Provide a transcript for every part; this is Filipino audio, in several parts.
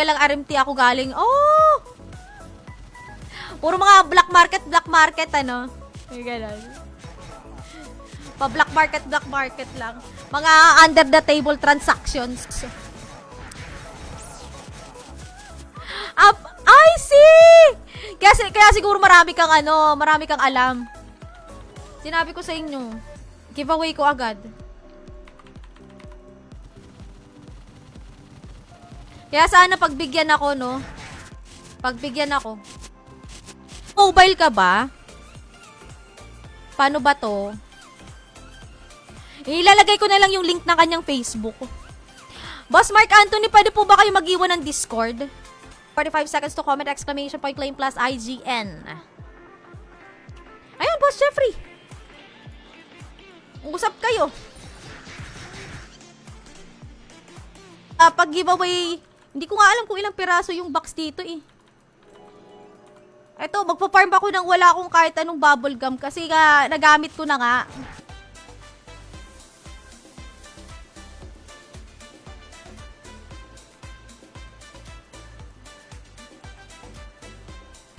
lang RMT ako galing. Oh! Puro mga black market, ano? May ganun. Pa-black market lang. Mga under the table transactions. I see! Kaya siguro marami kang alam. Sinabi ko sa inyo, giveaway ko agad. Kaya sana pagbigyan ako, no? Pagbigyan ako. Mobile ka ba? Paano ba to? Ilalagay ko na lang yung link ng kanyang Facebook. Boss Mark Anthony, pwede po ba kayo mag-iwan ng Discord? 45 seconds to comment, exclamation point, claim plus IGN. Ayan, Boss Jeffrey. Usap kayo. Pag giveaway, hindi ko nga alam kung ilang piraso yung box dito eh. Eto, magpa-farm ako nang wala akong kahit anong bubble gum kasi nagamit ko na nga.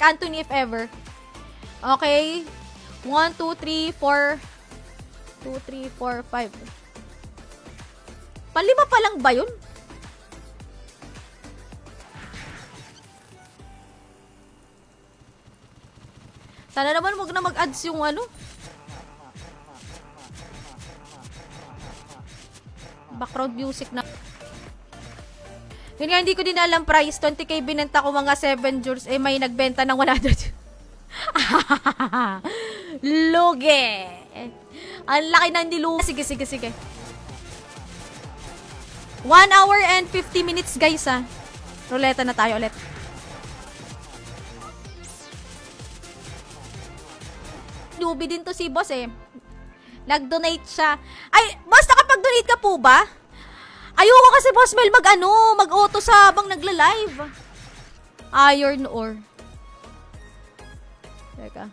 Anthony if ever. Okay. 1, 2, 3, 4. 2, 3, 4, 5. Palima pa lang ba yun? Sana naman wag na mag-ads yung ano. Background music na. Yun nga, hindi ko din alam price. 20k binenta ko mga 7 joules. Eh, may nagbenta ng 100. Lugi. Ang laki na nilugi. Sige. 1 hour and 50 minutes, guys, ha. Ruleta na tayo ulit. Newbie din to si boss, eh. Nag-donate siya. Ay, boss, nakapag-donate ka po ba? Ayoko kasi, Boss Mel, mag-auto sa habang nagla-live. Iron ore. Teka.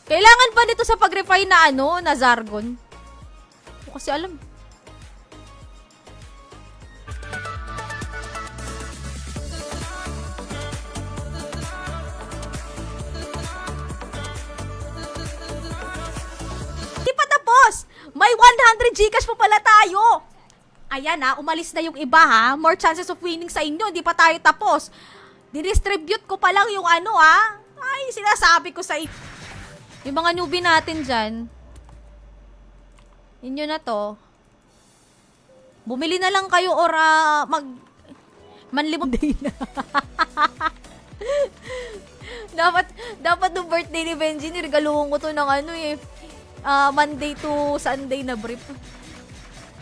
Kailangan ba nito sa pag-refine na na Zargon? Hindi ko kasi alam. Di pa tapos! May 100 Gcash pa pala tayo! Ayan umalis na yung iba ha. More chances of winning sa inyo. Hindi pa tayo tapos. Didistribute ko pa lang yung Ay, sinasabi ko sa inyo. Yung mga newbie natin dyan. Inyo na to. Bumili na lang kayo or manlimot day na. dapat no birthday ni Benji, niregaluhan ko to ng Monday to Sunday na brief.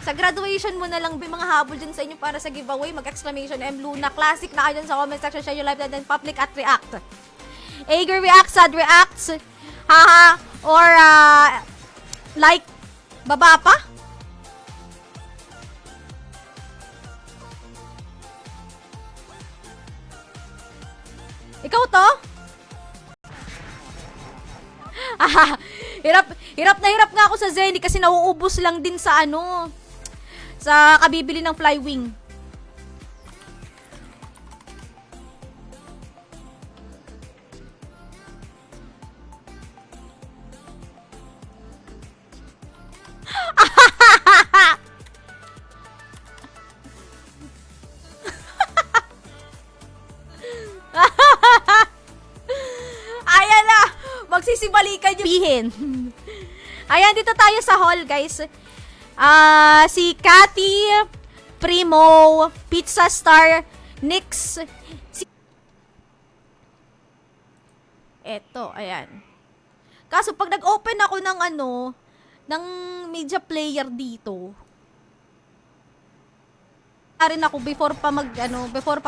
Sa graduation mo na lang, mga habol dyan sa inyo para sa giveaway. Mag-exclamation M Luna. Classic na kayo dyan sa comment section. Share your live and then public at react. Ager reacts, sad reacts. Haha. Or, like, baba pa? Ikaw to? Hirap na hirap nga ako sa Zenny kasi nauubos lang din sa sa kabibili ng Flywing. Ayan na! Magsisibalikan yung bihin. Ayan, dito tayo sa hall, guys. Si Cathy, Primo, Pizza Star, Nix. Eto, ayan. Kaso pag nag-open ako ng ng media player dito, rin ako before pa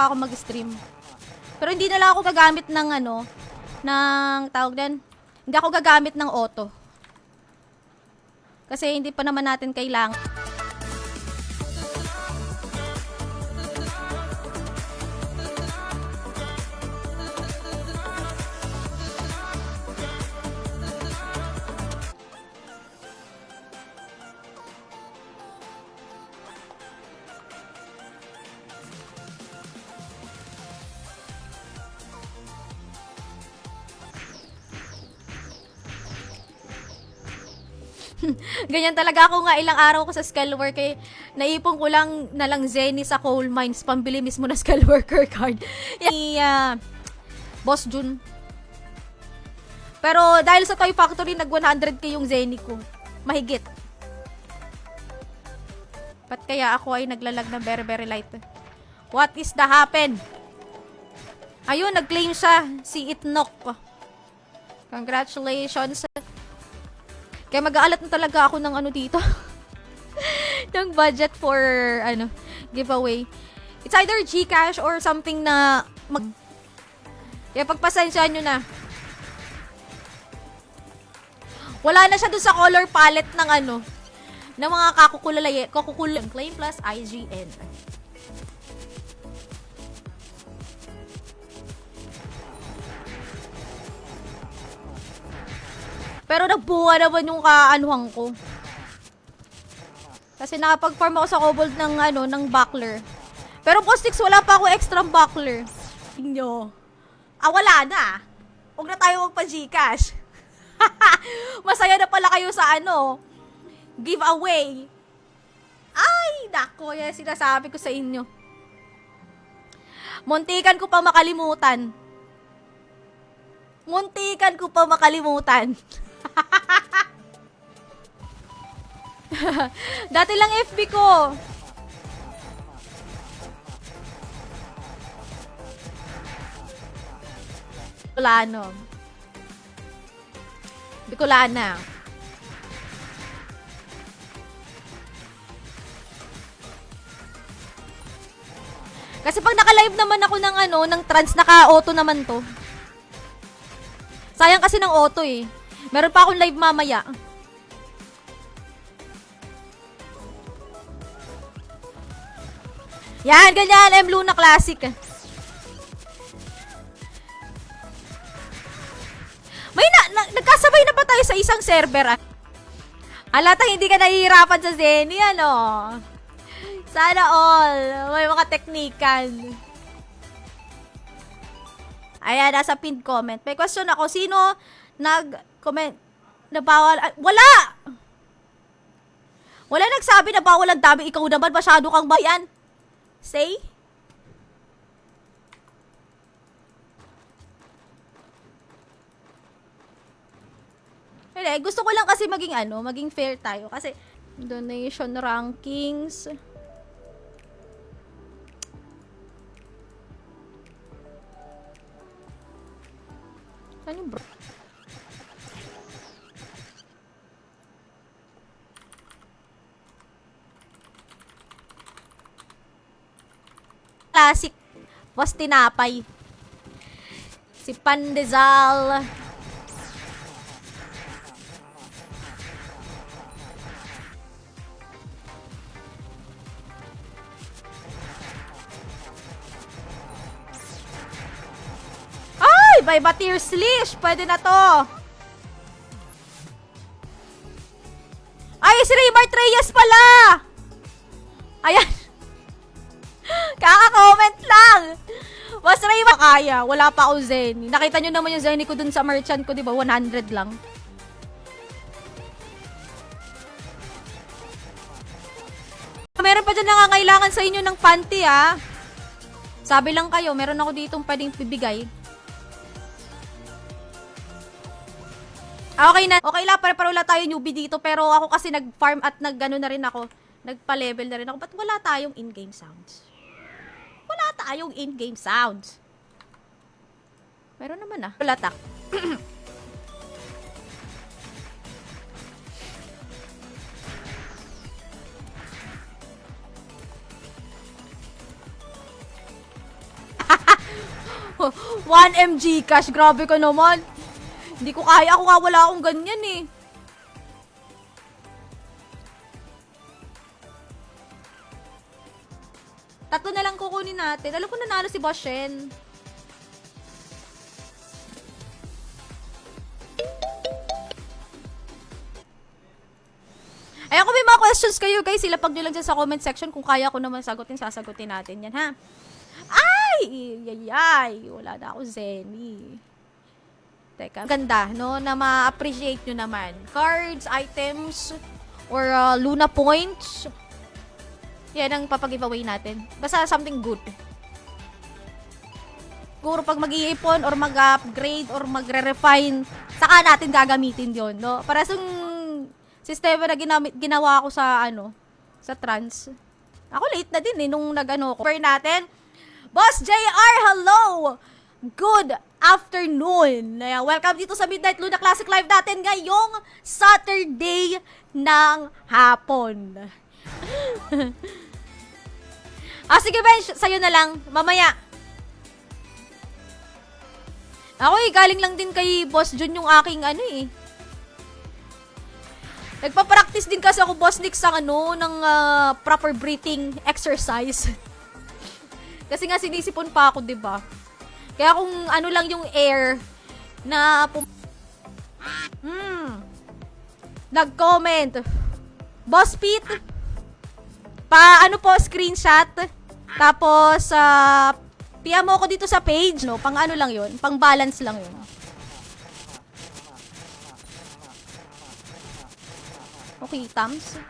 ako mag-stream. Pero hindi na lang ako gagamit ng ng tawag din. Hindi ako gagamit ng auto. Kasi hindi pa naman natin kailangan. Ganyan talaga ako nga ilang araw ko sa skull work eh. Naipon ko lang na lang Zenny sa coal mines pambili mismo na skull worker card. Boss Jun. Pero dahil sa Toy Factory nag 100k yung Zenny ko. Mahigit. Ba't kaya ako ay naglalag ng very very light? What is the happen? Ayun, nag-claim siya si Itnok. Congratulations. Kaya mag-aalat na talaga ako ng ano dito. ng budget for giveaway. It's either GCash or something na kaya pagpasensyahan nyo na. Wala na siya dun sa color palette ng ng mga kakukulalay. Claim plus IGN. Pero nagbuha naman yung kaanuhan ko. Kasi nakapag-farm ako sa kobold ng buckler. Pero Postix, wala pa ako extra buckler. Tingnan. Wala na. Huwag na tayo magpa-Gcash. Masaya na pala kayo sa giveaway. Ay, nako, yan sinasabi ko sa inyo. Muntikan ko pa makalimutan. Dati lang FB ko. Bicolana. Kasi pag naka-live naman ako ng trans, naka-auto naman to. Sayang kasi ng auto eh. Meron pa akong live mamaya. Yan, ganyan. M Luna Classic. May nagkasabay na ba tayo sa isang server? Halatang hindi ka nahihirapan sa Zenny, Sana all. May mga teknikan. Ayan, nasa pinned comment. May question ako. Sino nag-comment na bawal? Wala! Wala nagsabi na bawal ang dami. Ikaw naman, masyado kang bayan. Say? Hindi, gusto ko lang kasi maging fair tayo. Kasi donation rankings. Saan yung bro? Classic. Was tinapay. Si Pandesal. By Batir Slish. Pwede na to. Ay, si Raymart Reyes pala. Ayan. Kaka-comment lang. Was Raymart kaya. Wala pa ako Zenny. Nakita nyo naman yung Zenny ko dun sa merchant ko, diba? 100 lang. Meron pa dyan nangangailangan sa inyo ng panty, Sabi lang kayo, meron ako ditong pwedeng bibigay. Okay na. Okay lang, pare-pare wala tayo newbie dito. Pero ako kasi nag-farm at nag-ano na rin ako. Nagpa-level na rin ako. Ba't wala tayong in-game sounds? Wala tayong in-game sounds. Meron naman Wala tak. One MG cash. Grabe ka naman. Hindi ko kaya. Ako nga wala akong ganyan eh. Tatlo na lang kukunin natin. Alam ko nanalo si Boss Shen. Ayan, kung may mga questions kayo guys, ilapag nyo lang dyan sa comment section. Kung kaya ko naman sagutin, sasagutin natin yan ha. Ay! Yayay! Wala na ako Zenny. Teka, ganda, no? Na ma-appreciate nyo naman. Cards, items, or Luna points. Yan ang papag-giveaway natin. Basta something good. Siguro pag mag-iipon or mag-upgrade or magre-refine, saka natin gagamitin yon, no? Para sa sistema na ginawa ko sa, sa trans. Ako late na din nung nag-ano ko. Natin. Boss JR, hello! Good afternoon! Welcome dito sa Midnight Luna Classic Live natin ngayong Saturday ng hapon. Sige Ben, sa'yo na lang. Mamaya. Ako galing lang din kay Boss Jun yung aking Nagpa-practice din kasi ako, Boss Nick, sa ng proper breathing exercise. Kasi nga sinisipon pa ako, 'di ba? Kaya kung lang yung air na nag-comment. Boss Pete, po, screenshot. Tapos PM mo ko dito sa page, no? Pang lang 'yon, pang balance lang 'yon. Okay, thumbs.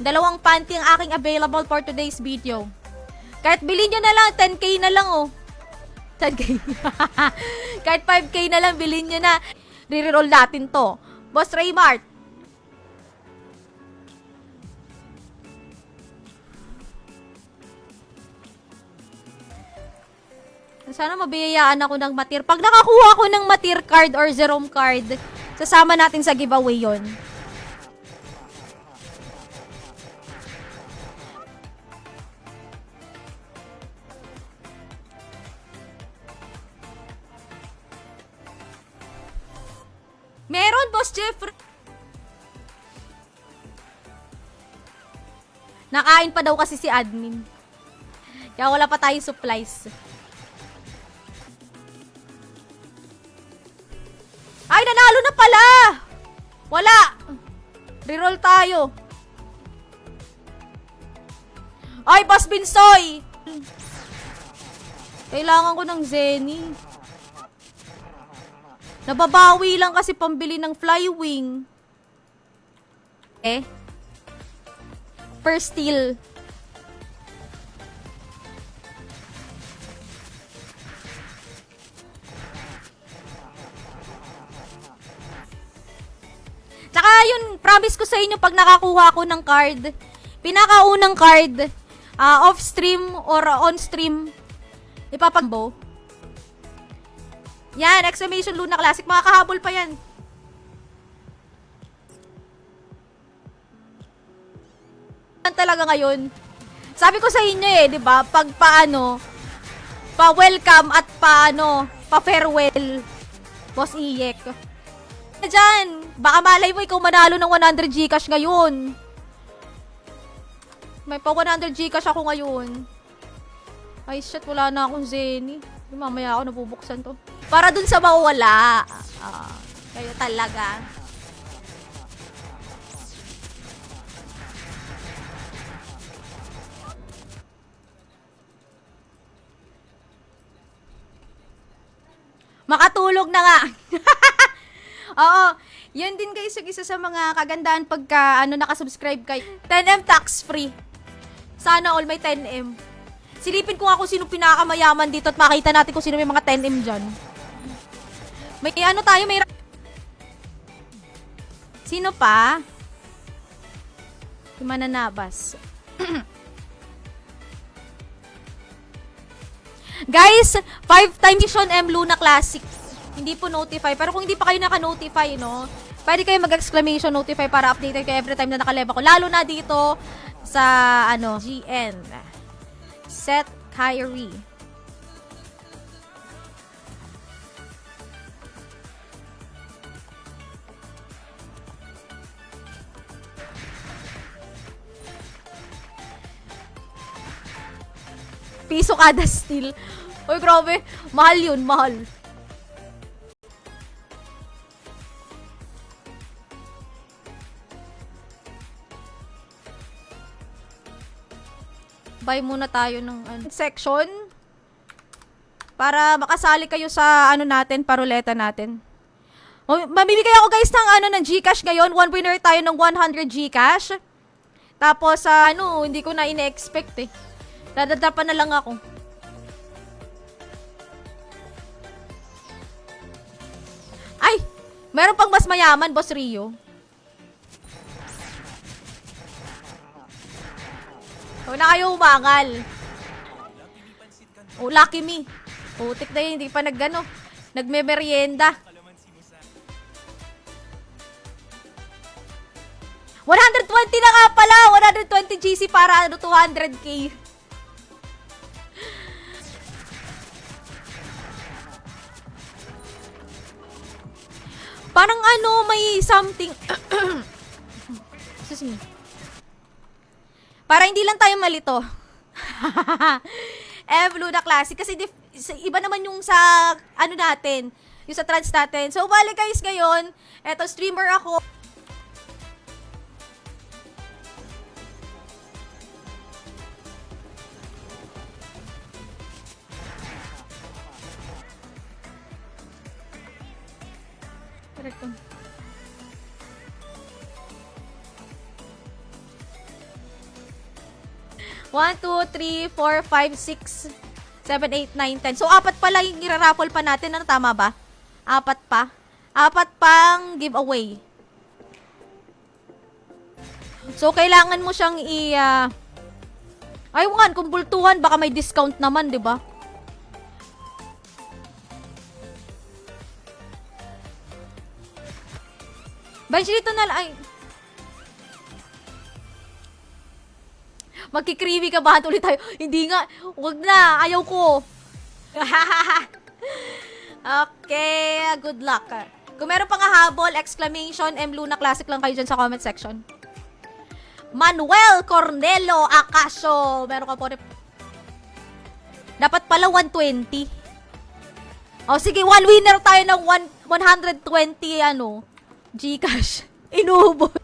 Dalawang panty ang aking available for today's video. Kahit bilhin nyo na lang, 10k na lang, oh. 10k. Kahit 5k na lang, bilhin nyo na. Re-roll natin to. Boss Raymart. Sana mabiyayaan ako ng matir. Pag nakakuha ako ng matir card or Jerome card, sasama natin sa giveaway yon. Meron, Boss Jeffrey. Nakain pa daw kasi si admin. Kaya wala pa tayong supplies. Ay, nanalo na pala! Wala! Reroll tayo. Ay, Boss Binsoy! Kailangan ko ng Zenny. Nababawi lang kasi pambili ng Flywing. Per steal. Tsaka yun, promise ko sa inyo pag nakakuha ko ng card, pinakaunang card, off-stream or on-stream, ipapagbo. Yan, exclamation Luna Classic. Makakahabol pa yan. Talaga ngayon. Sabi ko sa inyo 'di ba? Pag pa-welcome at pa-farewell. Boss Iyek. Diyan, baka malay mo ikaw manalo ng 100 Gcash ngayon. May pa 100 Gcash ako ngayon. Ay shit, wala na akong Zenny. Mamaya ako nabubuksan to. Para dun sa mawala. Kayo talaga. Makatulog na nga. Oo. Yan din guys, isa sa mga kagandahan pagka nakasubscribe kay 10M tax free. Sana all may 10M. Silipin ko nga kung sino pinakamayaman dito at makita natin kung sino may mga 10M dyan. May tayo, may... Sino pa? Yung mananabas. Guys, 5 times Mission M Luna Classic. Hindi po notify. Pero kung hindi pa kayo naka-notify, no? Pwede kayo mag-exclamation notify para updated kayo every time na nakaleba ko. Lalo na dito sa, GN. Set Kyrie. Piso kada steal. Uy, grabe. Mahal yun, mahal. Buy muna tayo ng section. Para makasali kayo sa ano natin, paruleta natin. Mamimigay ako guys ng ng GCash ngayon. One winner tayo ng 100 GCash. Tapos hindi ko na ine-expect eh. Dadadapan na lang ako. Ay! Meron pang mas mayaman, Boss Rio. Huwag na kayo umangal. Oh, lucky me. Putik na yun, hindi pa nagme-merienda. 120 na nga pala! 120 GC para 200k. Parang may something... Excuse me. Para hindi lang tayo malito. Luna Classic. Kasi iba naman yung sa, natin. Yung sa trans natin. So, balik guys ngayon. Eto, streamer ako. Correct. 1, 2, 3, 4, 5, 6, 7, 8, 9, 10. So, 4 pala yung iraraffle pa natin. Ano, tama ba? 4 pa. 4 pang giveaway. So, kailangan mo siyang Aywan, kung bultuhan, baka may discount naman, di ba? Benji, dito na lang. Magki-creamy ka ba? Tuloy tayo. Hindi nga. Huwag na. Ayaw ko. Okay. Good luck. Kung meron pang habol, exclamation, Luna Classic lang kayo dyan sa comment section. Manuel Cornelo Acacio. Meron ka po. Dapat pala 120. O sige, one winner tayo ng 120 GCash. Inuubos.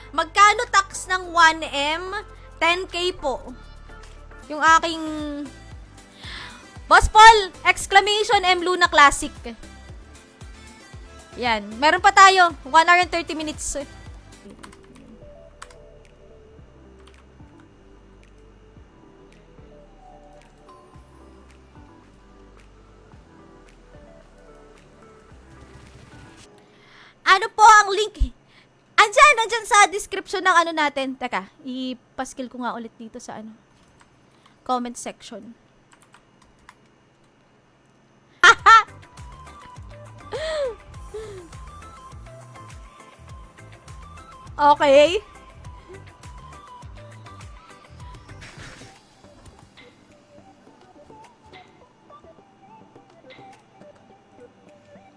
Magkano tax ng 1M? 10k po. Yung aking... Boss Paul! Exclamation Luna Classic. Yan. Meron pa tayo. 1 hour and 30 minutes. Ano po ang link? Andyan sa description ng natin. Teka, ipaskill ko nga ulit dito sa comment section. Okay.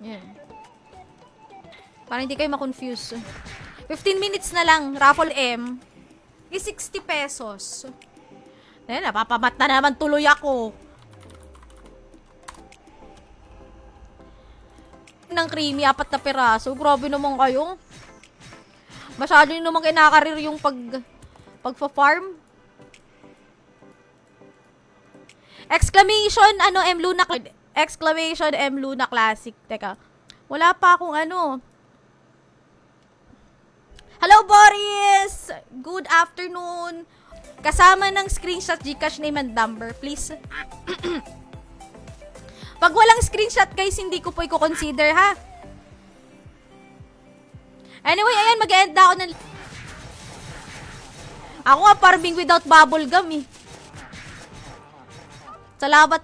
Yan. Para hindi kayo ma-confuse. 15 minutes na lang, raffle M. Is 60 pesos. Eh, napapamat na naman tuloy ako. Ng creamy, 4 na piraso. Grabe naman kayo. Masyado nyo naman kinakarir yung pagpa-farm. Exclamation, Luna Exclamation Luna Classic. Teka, wala pa akong Hello, Boris! Good afternoon. Kasama ng screenshot, GCash name and number, please. Pag walang screenshot, guys, hindi ko po i-consider, ha? Anyway, ayan, mag-end na ako ng... Ako nga, farming without bubble gum, eh. Salamat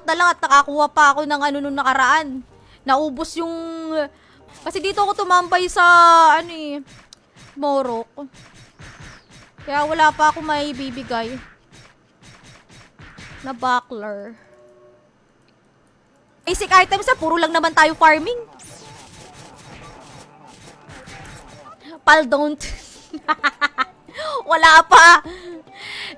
na lang at nakakuha pa ako ng nung nakaraan. Naubos yung... Kasi dito ako tumambay sa, Morok. Kaya wala pa ako may bibigay. Na buckler. Basic items puro lang naman tayo farming. Pal don't. Wala pa.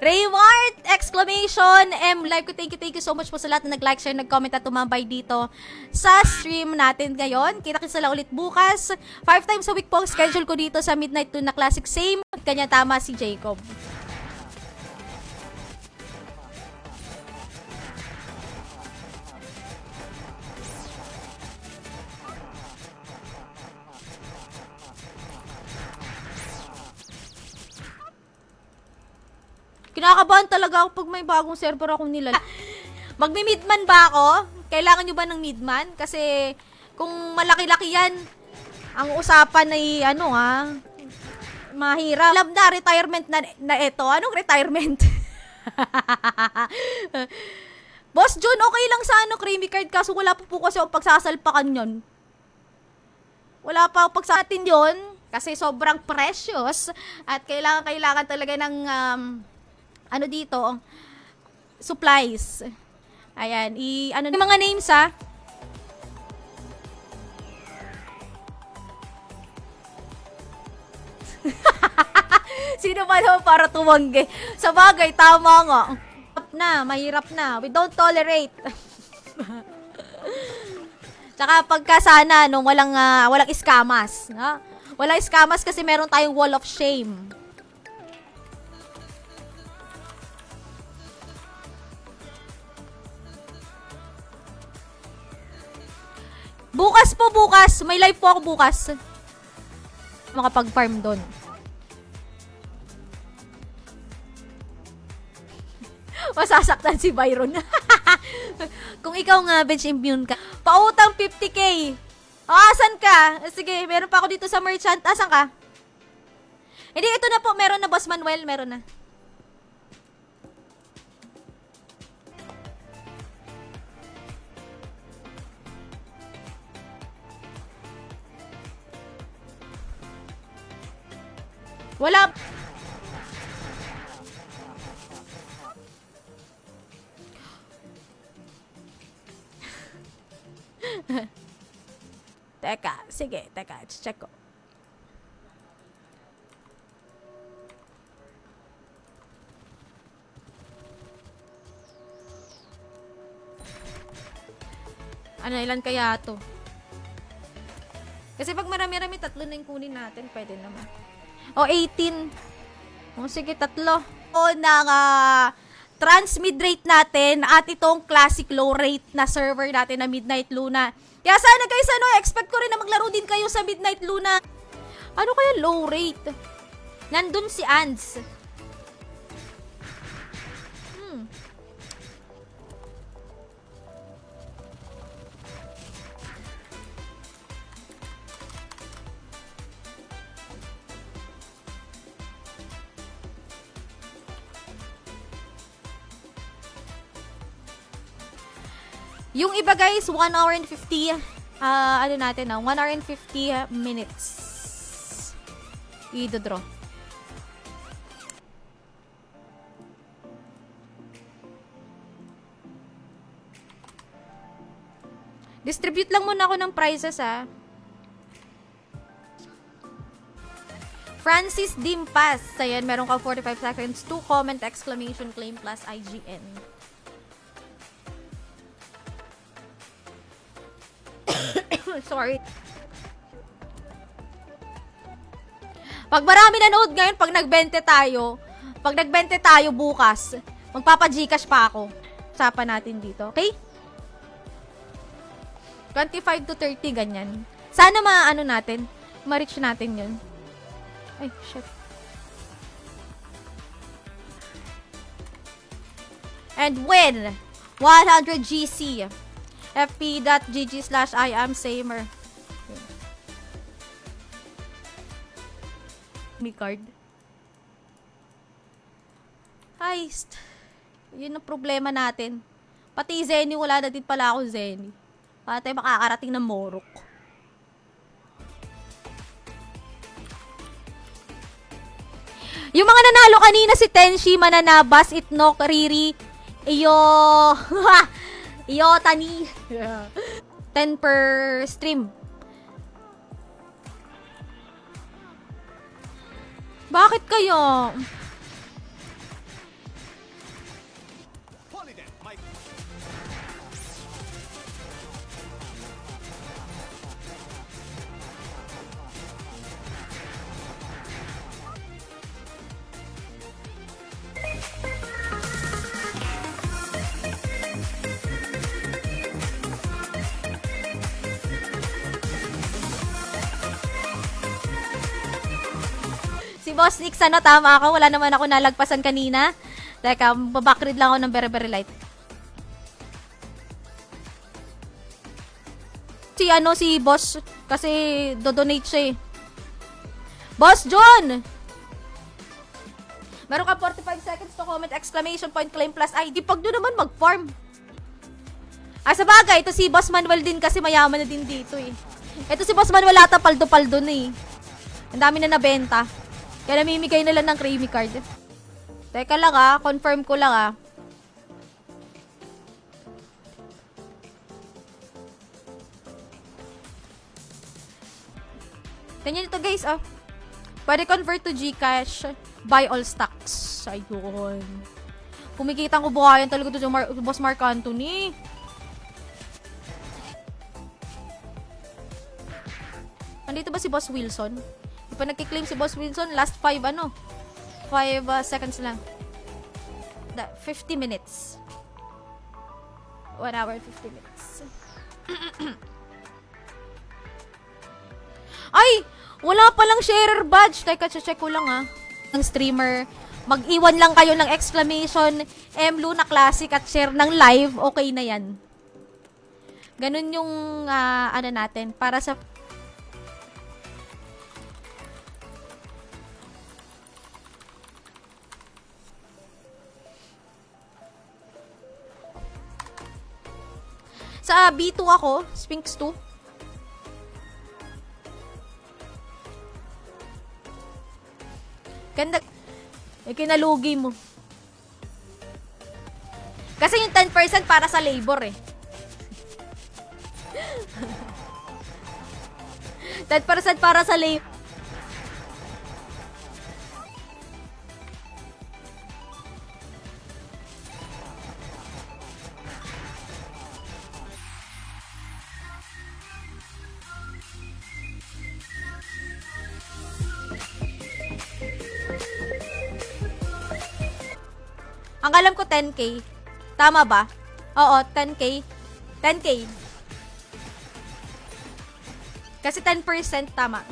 Raymart! Exclamation! Live ko, thank you so much po sa lahat na nag-like, share, nag-comment at tumambay dito sa stream natin ngayon. Kita-kits na lang ulit bukas. 5 times a week po ang schedule ko dito sa Midnight Tuna Classic. Same, kanya tama si Jacob. Kinakabahan talaga ako pag may bagong server akong nilala. Magmi-midman ba ako? Kailangan nyo ba ng midman? Kasi kung malaki-laki yan, ang usapan ay mahirap. Alam na, retirement na ito. Anong retirement? Boss John, okay lang sa creamy card kaso wala pa po kasi ang pagsasalpakan yon. Wala pa pagsatin yon kasi sobrang precious at kailangan talaga ng dito, supplies. Ayan, yung mga names Sino ba naman para tumanggi? Sa bagay, tama nga. Mahirap na. We don't tolerate. Tsaka pagka sana, walang iskamas. Ha? Walang iskamas kasi meron tayong wall of shame. Bukas. May live po ako bukas. Makapag-farm doon. Masasaktan si Byron. Kung ikaw nga, bench immune ka. Pautang 50k. Asan ka? Sige, meron pa ako dito sa merchant. Asan ka? Hindi, ito na po. Meron na, Boss Manuel. Meron na. Wala. Teka, check ko. Ilan kaya to? Kasi pag marami-rami, 3 na yung kunin natin, pwede naman. 18. Sige, 3. Transmid rate natin at itong classic low rate na server natin na Midnight Luna. Kaya sana guys, expect ko rin na maglaro din kayo sa Midnight Luna. Ano kaya low rate? Nandun si Ans. Yung iba guys, 1 hour and 50, 1 hour and 50 minutes. I-draw. Distribute lang muna ako ng prizes Francis Dimpas. Ayan, meron ka 45 seconds to comment, exclamation, claim plus IGN. Sorry. Pag marami nanood ngayon, pag nagbente tayo bukas, magpapa-Gcash pa ako. Usapan natin dito, okay? 25 to 30, ganyan. Sana ma-reach natin yun. Ay, shit. And win 100 GC. fp.gg/IamSamer. Mi card. Heist. Yun ang problema natin. Pati Zenny, wala na din pala ako Zenny. Para tayo makakarating ng Morok. Yung mga nanalo kanina si Tenshi, Mananabas, Itnok, Riri, Tani. 10 per stream. Bakit kayo? Si Boss Nick, sana tama ako. Wala naman ako nalagpasan kanina. Teka, babakrid lang ako ng very, very light. Si Boss, kasi dodonate siya eh. Boss John! Meron ka 45 seconds to comment, exclamation point, claim plus ID. Pag doon naman mag-farm. Sa bagay, ito si Boss Manuel din kasi mayaman na din dito eh. Ito si Boss Manuel ata paldo-paldo na eh. Ang dami na nabenta. Kaya namimigay na lang ng creamy card. Teka lang confirm ko lang Ganyan ito guys Pwede convert to GCash, buy all stocks. Ayun. Kumikita ko buhayan talaga to Boss Mark Anthony. Nandito ba si Boss Wilson? Di pa nagkiklaim si Boss Wilson. Last 5 seconds lang. 50 minutes. 1 hour, 50 minutes. Ay! Wala palang sharer badge. Teka, check ko lang Ang streamer, mag-iwan lang kayo ng exclamation M Luna Classic at share ng live. Okay na yan. Ganun yung natin. Para sa B2 ako, Sphinx 2. Ganda. Kinalugi mo. Kasi yung 10% para sa labor eh. 10% para sa labor. Ang alam ko 10K. Tama ba? Oo, 10K. 10K. Kasi 10% tama.